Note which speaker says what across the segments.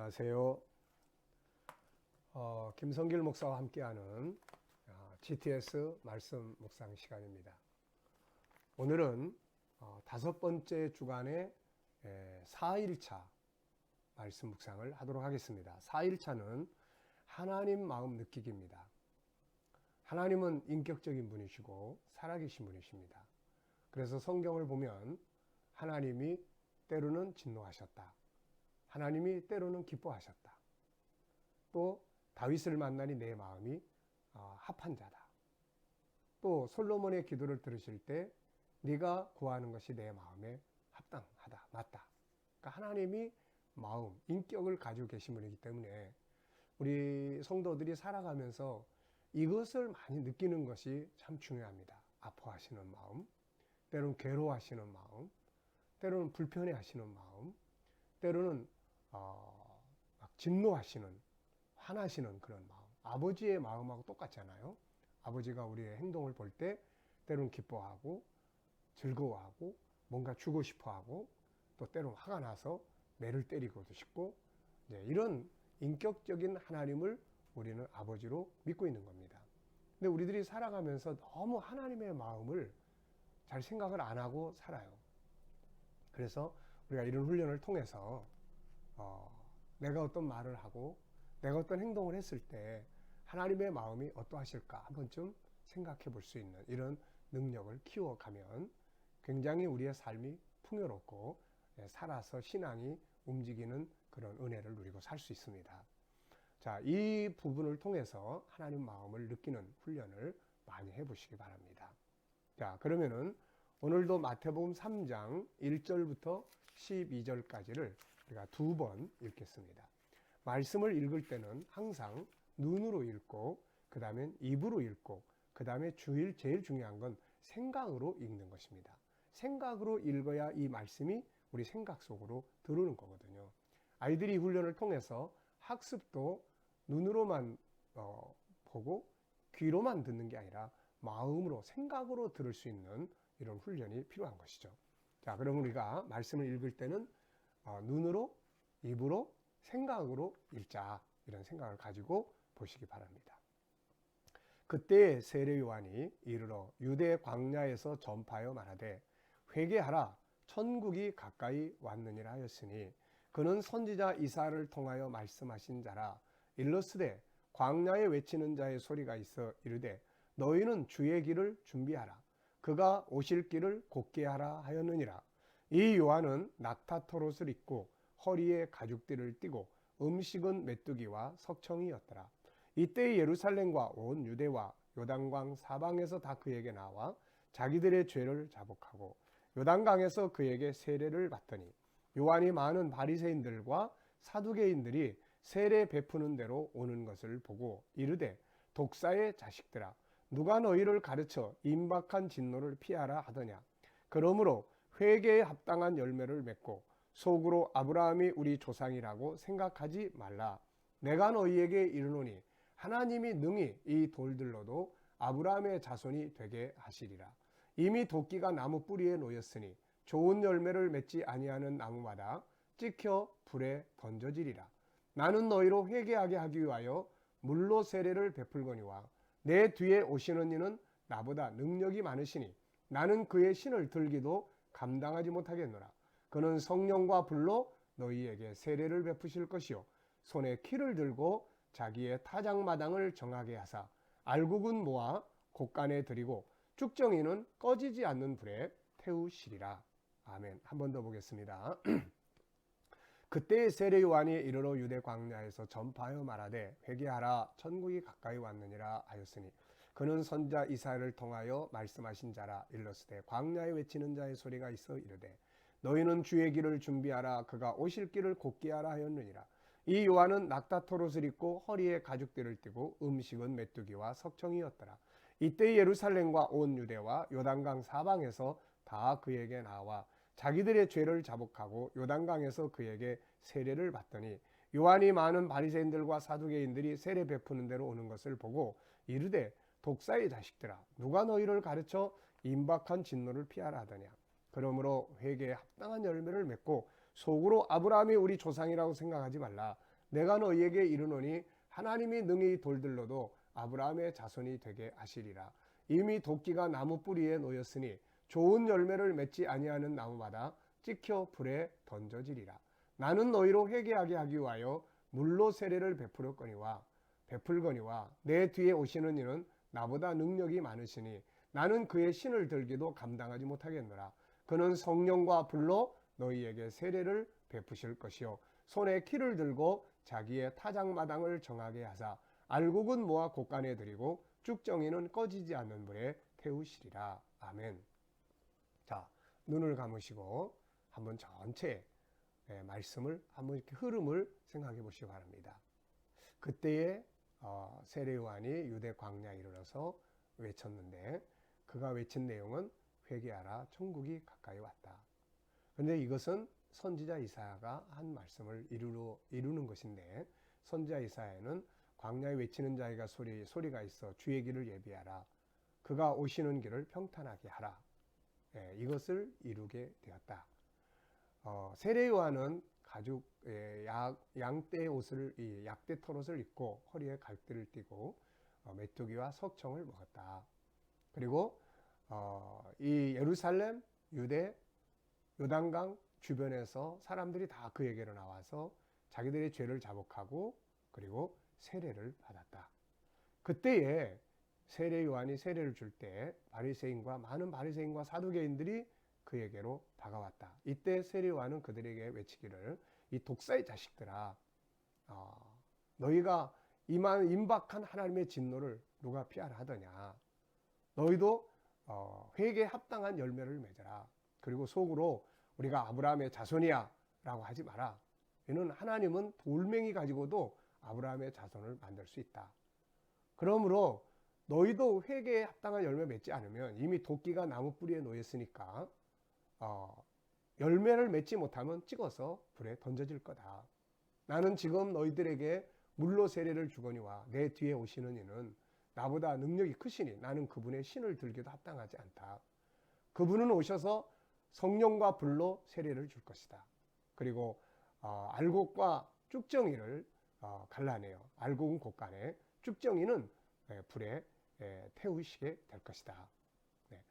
Speaker 1: 안녕하세요. 김성길 목사와 함께하는 GTS 말씀 묵상 시간입니다. 오늘은 5번째 주간의 4일차 말씀 묵상을 하도록 하겠습니다. 4일차는 하나님 마음 느끼기입니다. 하나님은 인격적인 분이시고 살아계신 분이십니다. 그래서 성경을 보면 하나님이 때로는 진노하셨다. 하나님이 때로는 기뻐하셨다. 또 다윗을 만나니 내 마음이 합한 자다. 또 솔로몬의 기도를 들으실 때 네가 구하는 것이 내 마음에 합당하다, 맞다. 그러니까 하나님이 마음, 인격을 가지고 계신 분이기 때문에 우리 성도들이 살아가면서 이것을 많이 느끼는 것이 참 중요합니다. 아파하시는 마음, 때로는 괴로워하시는 마음, 때로는 불편해하시는 마음, 때로는 막 진노하시는, 화나시는 그런 마음. 아버지의 마음하고 똑같잖아요. 아버지가 우리의 행동을 볼 때 때로는 기뻐하고 즐거워하고 뭔가 주고 싶어하고 또 때로는 화가 나서 매를 때리고도 싶고 이런 인격적인 하나님을 우리는 아버지로 믿고 있는 겁니다. 근데 우리들이 살아가면서 너무 하나님의 마음을 잘 생각을 안 하고 살아요. 그래서 우리가 이런 훈련을 통해서 내가 어떤 말을 하고 내가 어떤 행동을 했을 때 하나님의 마음이 어떠하실까 한 번쯤 생각해 볼 수 있는 이런 능력을 키워가면 굉장히 우리의 삶이 풍요롭고 살아서 신앙이 움직이는 그런 은혜를 누리고 살 수 있습니다. 자, 이 부분을 통해서 하나님 마음을 느끼는 훈련을 많이 해보시기 바랍니다. 자, 그러면은 오늘도 마태복음 3장 1절부터 12절까지를 우리가 2번 읽겠습니다. 말씀을 읽을 때는 항상 눈으로 읽고 그 다음에 입으로 읽고 그 다음에 제일 중요한 건 생각으로 읽는 것입니다. 생각으로 읽어야 이 말씀이 우리 생각 속으로 들어오는 거거든요. 아이들이 이 훈련을 통해서 학습도 눈으로만 보고 귀로만 듣는 게 아니라 마음으로 생각으로 들을 수 있는 이런 훈련이 필요한 것이죠. 자, 그럼 우리가 말씀을 읽을 때는 눈으로, 입으로, 생각으로 읽자 이런 생각을 가지고 보시기 바랍니다. 그때 세례 요한이 이르러 유대 광야에서 전파하여 말하되 회개하라 천국이 가까이 왔느니라 하였으니 그는 선지자 이사야를 통하여 말씀하신 자라. 일러스되 광야에 외치는 자의 소리가 있어 이르되 너희는 주의 길을 준비하라 그가 오실 길을 곧게 하라 하였느니라. 이 요한은 낙타토롯을 입고 허리에 가죽띠를 띠고 음식은 메뚜기와 석청이었더라. 이때 예루살렘과 온 유대와 요단강 사방에서 다 그에게 나와 자기들의 죄를 자복하고 요단강에서 그에게 세례를 받더니 요한이 많은 바리새인들과 사두개인들이 세례 베푸는 대로 오는 것을 보고 이르되 독사의 자식들아 누가 너희를 가르쳐 임박한 진노를 피하라 하더냐. 그러므로 회개에 합당한 열매를 맺고 속으로 아브라함이 우리 조상이라고 생각하지 말라. 내가 너희에게 이르노니 하나님이 능히 이 돌들로도 아브라함의 자손이 되게 하시리라. 이미 도끼가 나무 뿌리에 놓였으니 좋은 열매를 맺지 아니하는 나무마다 찍혀 불에 던져지리라. 나는 너희로 회개하게 하기 위하여 물로 세례를 베풀거니와 내 뒤에 오시는 이는 나보다 능력이 많으시니 나는 그의 신을 들기도 감당하지 못하겠노라. 그는 성령과 불로 너희에게 세례를 베푸실 것이요 손에 키를 들고 자기의 타작마당을 정하게 하사 알곡은 모아 곡간에 들이고 쭉정이는 꺼지지 않는 불에 태우시리라. 아멘. 한 번 더 보겠습니다. 그때 세례 요한이 이르러 유대 광야에서 전파하여 말하되 회개하라 천국이 가까이 왔느니라 하였으니 그는 선지자 이사야를 통하여 말씀하신 자라. 일러스되 광야에 외치는 자의 소리가 있어 이르되 너희는 주의 길을 준비하라 그가 오실 길을 곧게 하라 하였느니라. 이 요한은 낙타토롯을 입고 허리에 가죽띠를 띠고 음식은 메뚜기와 석청이었더라. 이때 예루살렘과 온 유대와 요단강 사방에서 다 그에게 나와 자기들의 죄를 자복하고 요단강에서 그에게 세례를 받더니 요한이 많은 바리새인들과 사두개인들이 세례 베푸는 대로 오는 것을 보고 이르되 독사의 자식들아 누가 너희를 가르쳐 임박한 진노를 피하라 하더냐. 그러므로 회개에 합당한 열매를 맺고 속으로 아브라함이 우리 조상이라고 생각하지 말라. 내가 너희에게 이르노니 하나님이 능히 돌들로도 아브라함의 자손이 되게 하시리라. 이미 도끼가 나무 뿌리에 놓였으니 좋은 열매를 맺지 아니하는 나무마다 찍혀 불에 던져지리라. 나는 너희로 회개하게 하기 위하여 물로 세례를 베풀거니와 내 뒤에 오시는 이는 나보다 능력이 많으시니 나는 그의 신을 들기도 감당하지 못하겠노라. 그는 성령과 불로 너희에게 세례를 베푸실 것이요 손에 키를 들고 자기의 타작마당을 정하게 하사 알곡은 모아 곳간에 들이고 쭉정이는 꺼지지 않는 불에 태우시리라. 아멘. 자, 눈을 감으시고 한번 전체 말씀을 한번 이렇게 흐름을 생각해 보시기 바랍니다. 그때에 세례 요한이 유대 광야에 이르러서 외쳤는데 그가 외친 내용은 회개하라 천국이 가까이 왔다. 그런데 이것은 선지자 이사야가 한 말씀을 이루는 것인데 선지자 이사야는 광야에 외치는 자에게 소리가 있어 주의 길을 예비하라. 그가 오시는 길을 평탄하게 하라. 이것을 이루게 되었다. 세례 요한은 가죽 양떼 옷을 약대 털옷을 입고 허리에 갈대를 띠고 메뚜기와 석청을 먹었다. 그리고 이 예루살렘, 유대, 요단강 주변에서 사람들이 다 그에게로 나와서 자기들의 죄를 자복하고 그리고 세례를 받았다. 그때에 세례 요한이 세례를 줄 때 많은 바리새인과 사두개인들이 그에게로 다가왔다. 이때 세례 요한은 그들에게 외치기를 이 독사의 자식들아, 너희가 임박한 하나님의 진노를 누가 피하라 하더냐. 너희도 회개에 합당한 열매를 맺어라. 그리고 속으로 우리가 아브라함의 자손이야 라고 하지 마라. 이는 하나님은 돌멩이 가지고도 아브라함의 자손을 만들 수 있다. 그러므로 너희도 회개에 합당한 열매 맺지 않으면 이미 도끼가 나무 뿌리에 놓였으니까 열매를 맺지 못하면 찍어서 불에 던져질 거다. 나는 지금 너희들에게 물로 세례를 주거니와 내 뒤에 오시는 이는 나보다 능력이 크시니 나는 그분의 신을 들기도 합당하지 않다. 그분은 오셔서 성령과 불로 세례를 줄 것이다. 그리고 알곡과 쭉정이를 갈라내요. 알곡은 곳간에, 쭉정이는 불에 태우시게 될 것이다. 네.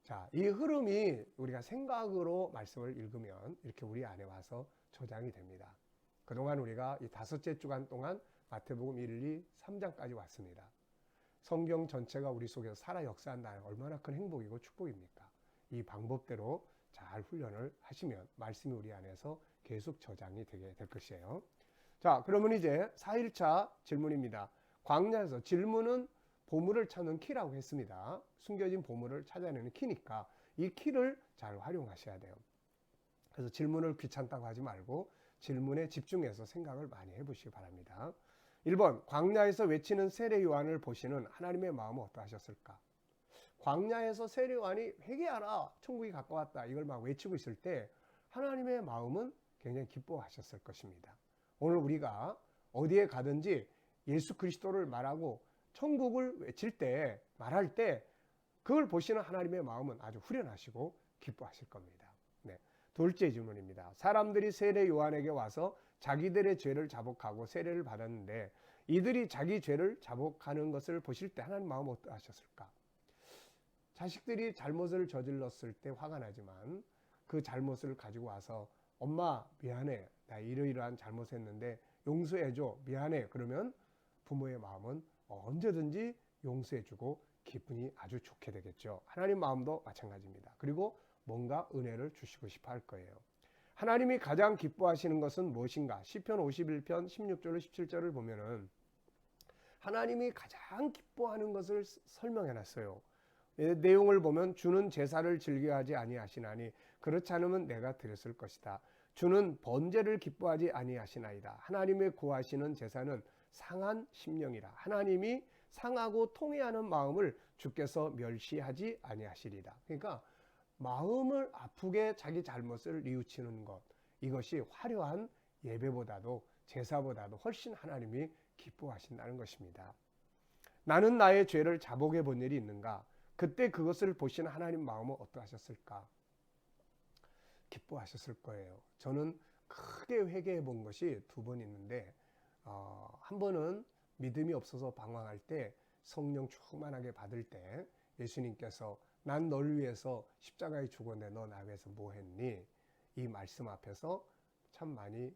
Speaker 1: 자, 이 흐름이 우리가 생각으로 말씀을 읽으면 이렇게 우리 안에 와서 저장이 됩니다. 그동안 우리가 이 5째 주간 동안 마태복음 1, 2, 3장까지 왔습니다. 성경 전체가 우리 속에서 살아 역사한다는 얼마나 큰 행복이고 축복입니까? 이 방법대로 잘 훈련을 하시면 말씀이 우리 안에서 계속 저장이 되게 될 것이에요. 자, 그러면 이제 4일차 질문입니다. 광야에서 질문은 보물을 찾는 키라고 했습니다. 숨겨진 보물을 찾아내는 키니까 이 키를 잘 활용하셔야 돼요. 그래서 질문을 귀찮다고 하지 말고 질문에 집중해서 생각을 많이 해보시기 바랍니다. 1번, 광야에서 외치는 세례 요한을 보시는 하나님의 마음은 어떠하셨을까? 광야에서 세례 요한이 회개하라, 천국이 가까웠다, 이걸 막 외치고 있을 때 하나님의 마음은 굉장히 기뻐하셨을 것입니다. 오늘 우리가 어디에 가든지 예수 그리스도를 말하고 천국을 외칠 때, 말할 때 그걸 보시는 하나님의 마음은 아주 후련하시고 기뻐하실 겁니다. 네. 둘째 질문입니다. 사람들이 세례 요한에게 와서 자기들의 죄를 자복하고 세례를 받았는데 이들이 자기 죄를 자복하는 것을 보실 때 하나님 마음은 어떠하셨을까? 자식들이 잘못을 저질렀을 때 화가 나지만 그 잘못을 가지고 와서 엄마 미안해, 나 이러이러한 잘못했는데 용서해줘, 미안해, 그러면 부모의 마음은 언제든지 용서해주고 기분이 아주 좋게 되겠죠. 하나님 마음도 마찬가지입니다. 그리고 뭔가 은혜를 주시고 싶어 할 거예요. 하나님이 가장 기뻐하시는 것은 무엇인가? 시편 51편 16절로 17절을 보면은 하나님이 가장 기뻐하는 것을 설명해 놨어요. 내용을 보면 주는 제사를 즐겨하지 아니하시나니 그렇지 않으면 내가 드렸을 것이다. 주는 번제를 기뻐하지 아니하시나이다. 하나님의 구하시는 제사는 상한 심령이라. 하나님이 상하고 통회하는 마음을 주께서 멸시하지 아니하시리라. 그러니까 마음을 아프게 자기 잘못을 뉘우치는 것, 이것이 화려한 예배보다도 제사보다도 훨씬 하나님이 기뻐하신다는 것입니다. 나는 나의 죄를 자복해 본 일이 있는가? 그때 그것을 보시는 하나님 마음은 어떠하셨을까? 기뻐하셨을 거예요. 저는 크게 회개해 본 것이 2번 있는데 한 번은 믿음이 없어서 방황할 때 성령 충만하게 받을 때 예수님께서 난 널 위해서 십자가에 죽었는데 너 나 위해서 뭐 했니? 이 말씀 앞에서 참 많이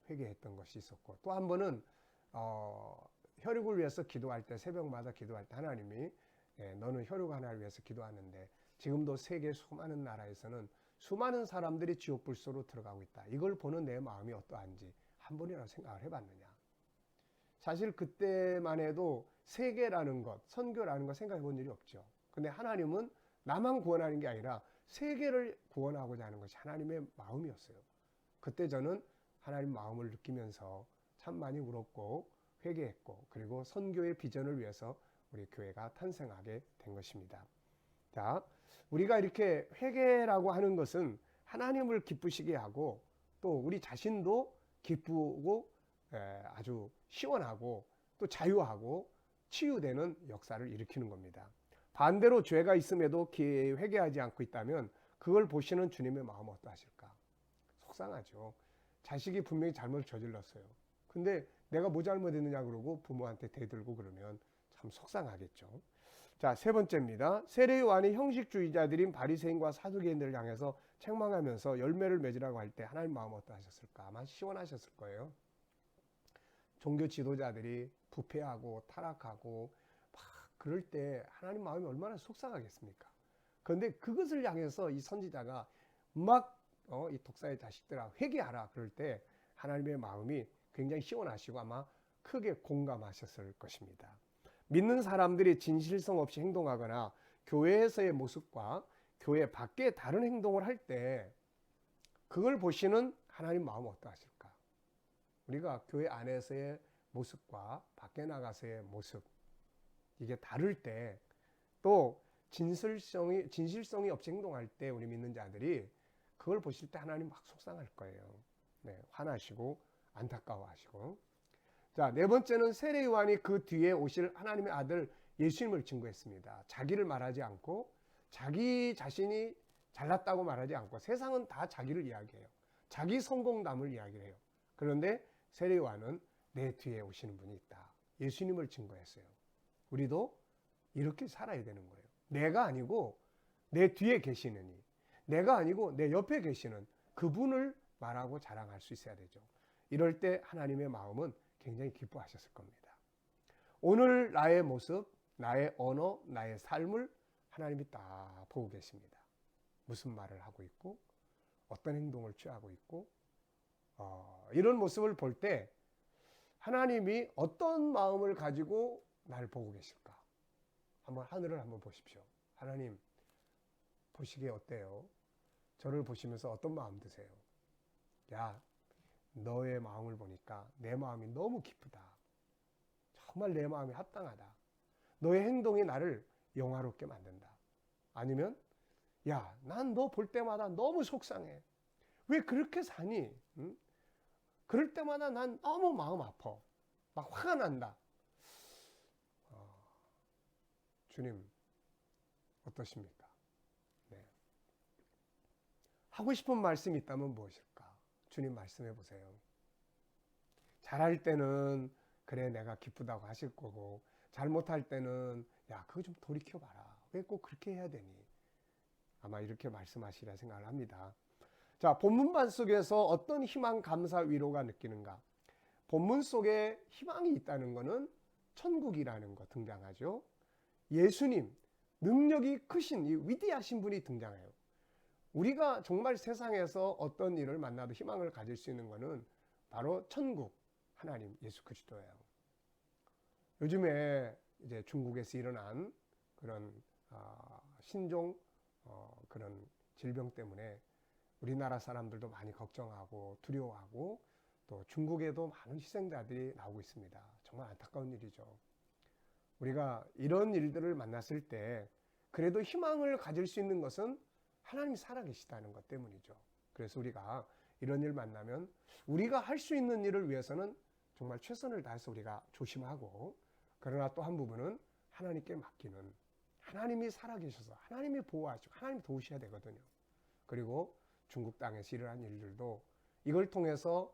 Speaker 1: 회개했던 것이 있었고, 또 한 번은 혈육을 위해서 기도할 때, 새벽마다 기도할 때 하나님이 너는 혈육 하나를 위해서 기도하는데 지금도 세계 수많은 나라에서는 수많은 사람들이 지옥 불소로 들어가고 있다. 이걸 보는 내 마음이 어떠한지 한 번이라도 생각을 해봤느냐. 사실 그때만 해도 세계라는 것, 선교라는 것 생각해 본 일이 없죠. 근데 하나님은 나만 구원하는 게 아니라 세계를 구원하고자 하는 것이 하나님의 마음이었어요. 그때 저는 하나님 마음을 느끼면서 참 많이 울었고 회개했고, 그리고 선교의 비전을 위해서 우리 교회가 탄생하게 된 것입니다. 자, 우리가 이렇게 회개라고 하는 것은 하나님을 기쁘시게 하고 또 우리 자신도 기쁘고 아주 시원하고 또 자유하고 치유되는 역사를 일으키는 겁니다. 반대로 죄가 있음에도 회개하지 않고 있다면 그걸 보시는 주님의 마음은 어떠하실까? 속상하죠. 자식이 분명히 잘못을 저질렀어요. 근데 내가 뭐 잘못했느냐 그러고 부모한테 대들고 그러면 참 속상하겠죠. 자, 세 번째입니다. 세례 요한이 형식주의자들인 바리새인과 사두개인들을 향해서 책망하면서 열매를 맺으라고 할 때 하나님 마음 어떠하셨을까? 아마 시원하셨을 거예요. 종교 지도자들이 부패하고 타락하고 막 그럴 때 하나님 마음이 얼마나 속상하겠습니까? 그런데 그것을 향해서 이 선지자가 막 이 독사의 자식들아 회개하라 그럴 때 하나님의 마음이 굉장히 시원하시고 아마 크게 공감하셨을 것입니다. 믿는 사람들이 진실성 없이 행동하거나 교회에서의 모습과 교회 밖에 다른 행동을 할 때 그걸 보시는 하나님 마음은 어떠하실까? 우리가 교회 안에서의 모습과 밖에 나가서의 모습, 이게 다를 때 또 진실성이 없이 행동할 때 우리 믿는 자들이 그걸 보실 때 하나님 막 속상할 거예요. 네, 화나시고 안타까워하시고. 자, 네 번째는 세례 요한이 그 뒤에 오실 하나님의 아들 예수님을 증거했습니다. 자기를 말하지 않고 자기 자신이 잘났다고 말하지 않고 세상은 다 자기를 이야기해요. 자기 성공담을 이야기해요. 그런데 세례 요한은 내 뒤에 오시는 분이 있다. 예수님을 증거했어요. 우리도 이렇게 살아야 되는 거예요. 내가 아니고 내 뒤에 계시는 이, 내가 아니고 내 옆에 계시는 그분을 말하고 자랑할 수 있어야 되죠. 이럴 때 하나님의 마음은 굉장히 기뻐하셨을 겁니다. 오늘 나의 모습, 나의 언어, 나의 삶을 하나님이 다 보고 계십니다. 무슨 말을 하고 있고 어떤 행동을 취하고 있고 이런 모습을 볼 때 하나님이 어떤 마음을 가지고 날 보고 계실까? 한번 하늘을 한번 보십시오. 하나님 보시기에 어때요? 저를 보시면서 어떤 마음 드세요? 야, 너의 마음을 보니까 내 마음이 너무 기쁘다. 정말 내 마음이 합당하다. 너의 행동이 나를 영화롭게 만든다. 아니면 야, 난 너 볼 때마다 너무 속상해. 왜 그렇게 사니? 응? 그럴 때마다 난 너무 마음 아파. 막 화가 난다. 주님 어떠십니까? 네. 하고 싶은 말씀이 있다면 무엇일까? 주님 말씀해 보세요. 잘할 때는 그래 내가 기쁘다고 하실 거고 잘못할 때는 야 그거 좀 돌이켜봐라. 왜 꼭 그렇게 해야 되니? 아마 이렇게 말씀하시리라 생각을 합니다. 자, 본문반 속에서 어떤 희망, 감사, 위로가 느끼는가? 본문 속에 희망이 있다는 것은 천국이라는 거 등장하죠. 예수님, 능력이 크신 이 위대하신 분이 등장해요. 우리가 정말 세상에서 어떤 일을 만나도 희망을 가질 수 있는 것은 바로 천국, 하나님, 예수 그리스도예요. 요즘에 이제 중국에서 일어난 그런 신종 그런 질병 때문에 우리나라 사람들도 많이 걱정하고 두려워하고 또 중국에도 많은 희생자들이 나오고 있습니다. 정말 안타까운 일이죠. 우리가 이런 일들을 만났을 때 그래도 희망을 가질 수 있는 것은 하나님이 살아계시다는 것 때문이죠. 그래서 우리가 이런 일 만나면 우리가 할 수 있는 일을 위해서는 정말 최선을 다해서 우리가 조심하고, 그러나 또 한 부분은 하나님께 맡기는, 하나님이 살아계셔서 하나님이 보호하시고 하나님이 도우셔야 되거든요. 그리고 중국 땅에서 일어난 일들도 이걸 통해서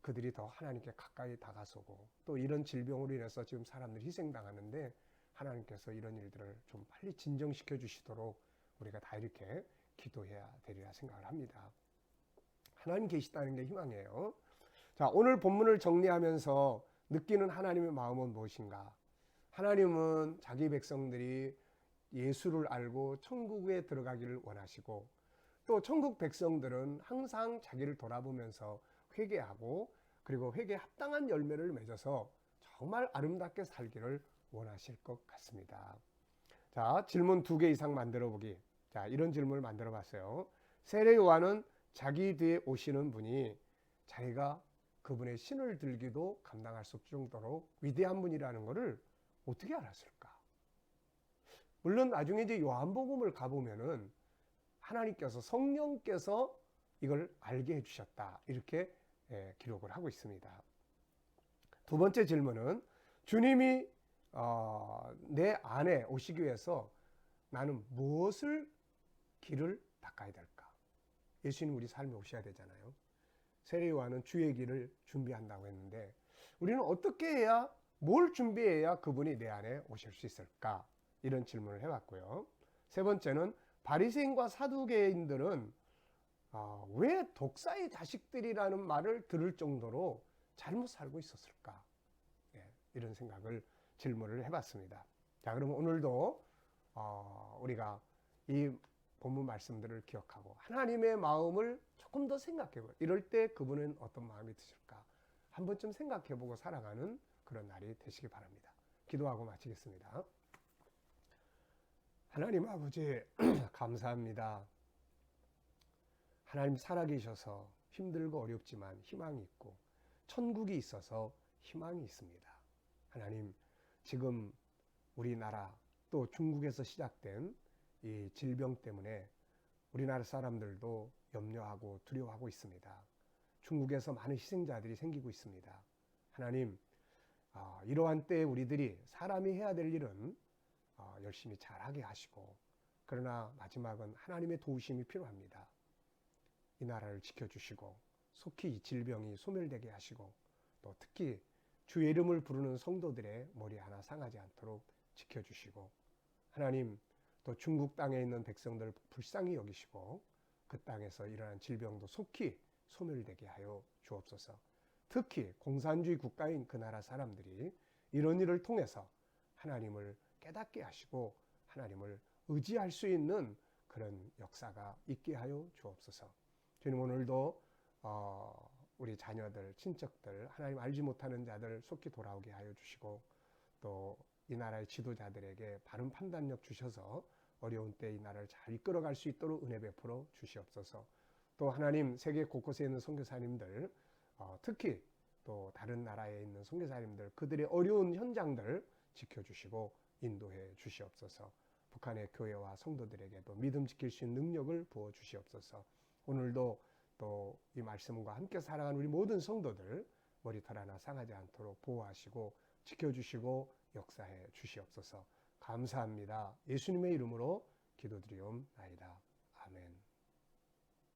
Speaker 1: 그들이 더 하나님께 가까이 다가서고, 또 이런 질병으로 인해서 지금 사람들이 희생당하는데 하나님께서 이런 일들을 좀 빨리 진정시켜 주시도록 우리가 다 이렇게 기도해야 되리라 생각을 합니다. 하나님 계시다는 게 희망이에요. 자, 오늘 본문을 정리하면서 느끼는 하나님의 마음은 무엇인가? 하나님은 자기 백성들이 예수를 알고 천국에 들어가기를 원하시고, 또 천국 백성들은 항상 자기를 돌아보면서 회개하고, 그리고 회개에 합당한 열매를 맺어서 정말 아름답게 살기를 원하실 것 같습니다. 자, 질문 2개 이상 만들어 보기. 자, 이런 질문을 만들어 봤어요. 세례 요한은 자기 뒤에 오시는 분이 자기가 그분의 신을 들기도 감당할 수 없을 정도로 위대한 분이라는 것을 어떻게 알았을까? 물론 나중에 이제 요한복음을 가보면은 하나님께서, 성령께서 이걸 알게 해주셨다, 이렇게 기록을 하고 있습니다. 두 번째 질문은, 주님이 내 안에 오시기 위해서 나는 무엇을 길을 닦아야 될까? 예수님 우리 삶에 오셔야 되잖아요. 세례 요한은 주의 길을 준비한다고 했는데, 우리는 어떻게 해야, 뭘 준비해야 그분이 내 안에 오실 수 있을까? 이런 질문을 해봤고요. 세 번째는, 바리새인과 사두개인들은 왜 독사의 자식들이라는 말을 들을 정도로 잘못 살고 있었을까? 이런 생각을, 질문을 해봤습니다. 자, 그러면 오늘도 우리가 이 본문 말씀들을 기억하고 하나님의 마음을 조금 더 생각해보고, 이럴 때 그분은 어떤 마음이 드실까 한 번쯤 생각해보고 살아가는 그런 날이 되시기 바랍니다. 기도하고 마치겠습니다. 하나님 아버지, 감사합니다. 하나님 살아계셔서 힘들고 어렵지만 희망이 있고, 천국이 있어서 희망이 있습니다. 하나님, 지금 우리나라, 또 중국에서 시작된 이 질병 때문에 우리나라 사람들도 염려하고 두려워하고 있습니다. 중국에서 많은 희생자들이 생기고 있습니다. 하나님, 이러한 때에 우리들이, 사람이 해야 될 일은 열심히 잘하게 하시고, 그러나 마지막은 하나님의 도우심이 필요합니다. 이 나라를 지켜주시고, 속히 이 질병이 소멸되게 하시고, 또 특히 주의 이름을 부르는 성도들의 머리 하나 상하지 않도록 지켜주시고, 하나님, 또 중국 땅에 있는 백성들을 불쌍히 여기시고, 그 땅에서 일어난 질병도 속히 소멸되게 하여 주옵소서. 특히 공산주의 국가인 그 나라 사람들이 이런 일을 통해서 하나님을 깨닫게 하시고 하나님을 의지할 수 있는 그런 역사가 있게 하여 주옵소서. 주님, 오늘도 우리 자녀들, 친척들, 하나님 알지 못하는 자들 속히 돌아오게 하여 주시고, 또 이 나라의 지도자들에게 바른 판단력 주셔서 어려운 때 이 나라를 잘 이끌어갈 수 있도록 은혜 베풀어 주시옵소서. 또 하나님, 세계 곳곳에 있는 선교사님들, 특히 또 다른 나라에 있는 선교사님들, 그들의 어려운 현장들 지켜주시고 인도해 주시옵소서. 북한의 교회와 성도들에게도 믿음 지킬 수 있는 능력을 부어 주시옵소서. 오늘도 또 이 말씀과 함께 살아가는 우리 모든 성도들 머리털 하나 상하지 않도록 보호하시고 지켜주시고 역사해 주시옵소서. 감사합니다. 예수님의 이름으로 기도드리옵나이다. 아멘.